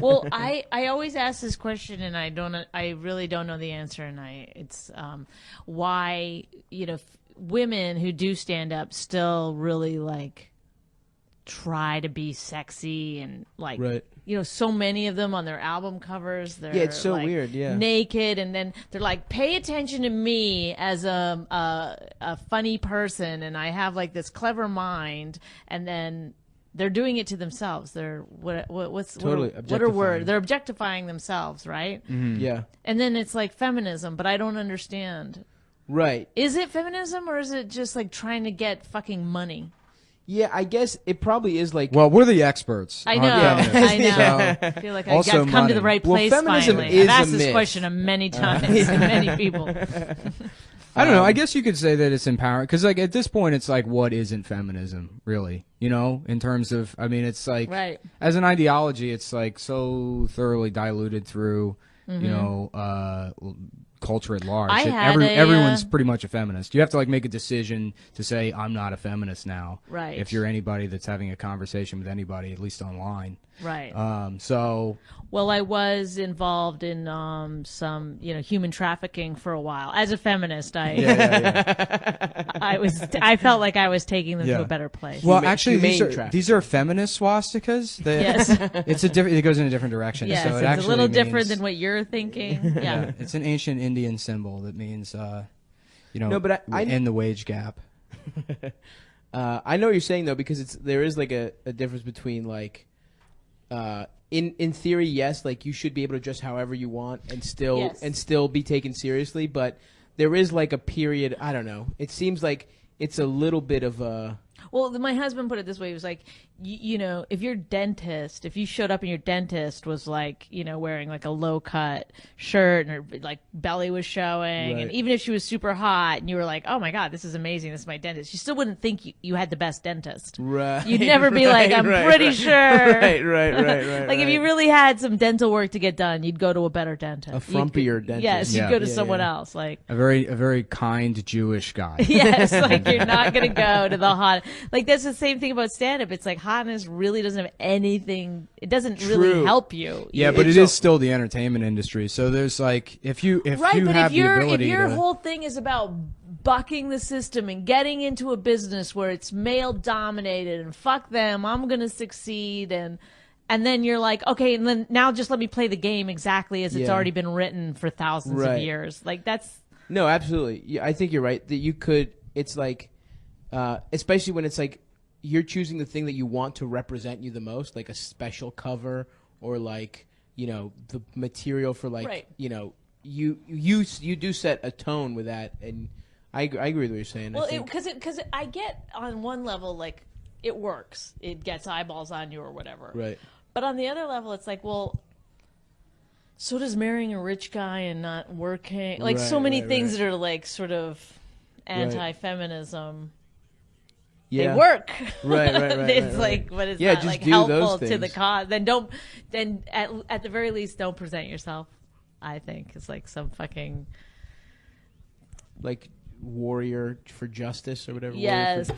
Well, I always ask this question, and I really don't know the answer, and it's why women who do stand up still really like try to be sexy and like so many of them on their album covers they're it's so like, weird, naked, and then they're like, pay attention to me as a funny person, and I have like this clever mind, and then they're doing it to themselves. They're what are words? They're objectifying themselves, right? Mm-hmm. Yeah. And then it's like feminism, but I don't understand. Right. Is it feminism, or is it just like trying to get fucking money? Yeah, I guess it probably is like. Well, we're the experts. I know. I know. I feel like I've come to the right place finally. I've asked this question many times to many people. I don't know. I guess you could say that it's empowering because, like, at this point, it's like, what isn't feminism, really? In terms of, I mean, it's like, as an ideology, it's like so thoroughly diluted through, culture at large. Everyone's pretty much a feminist. You have to like make a decision to say, I'm not a feminist now. Right. If you're anybody that's having a conversation with anybody, at least online. Right. Well, I was involved in some, human trafficking for a while. As a feminist, I felt like I was taking them to a better place. Well, actually, these are feminist swastikas. Yes. It goes in a different direction. Yes, so it's a little different than what you're thinking. Yeah. It's an ancient Indian symbol that means, no, but end the wage gap. I know what you're saying though, because there is like a difference between like. In theory, yes, like you should be able to dress however you want and still be taken seriously, but there is like a period, I don't know. It seems like it's a little bit of a. Well, my husband put it this way. He was like, if if you showed up and your dentist was like, wearing like a low cut shirt and her like belly was showing, and even if she was super hot and you were like, oh my God, this is amazing, this is my dentist, you still wouldn't think you had the best dentist. Right. You'd never be like, I'm pretty sure. Right. Like if you really had some dental work to get done, you'd go to a better dentist. A frumpier dentist. Yes, you'd go to someone else. Like a very kind Jewish guy. Yes, like you're not going to go to the hot. Like that's the same thing about stand-up. It's like hotness really doesn't have anything. It doesn't really help you. Yeah, but it is still the entertainment industry. So there's like if you have the ability if your whole thing is about bucking the system and getting into a business where it's male dominated and fuck them, I'm going to succeed, and then you're like, okay, and then now just let me play the game exactly as it's already been written for thousands of years. Like that's no, absolutely. Yeah, I think you're right that you could. It's like, especially when it's like. You're choosing the thing that you want to represent you the most, like a special cover or like, the material for like, you do set a tone with that. And I agree with what you're saying. Well, because I get on one level, like it works. It gets eyeballs on you or whatever. Right. But on the other level, it's like, well, so does marrying a rich guy and not working. Like so many things that are like sort of anti-feminism. Yeah. They work. Right. It's like, but it's not like helpful to the cause. Then at the very least, don't present yourself. I think it's like some fucking like warrior for justice or whatever. Yes.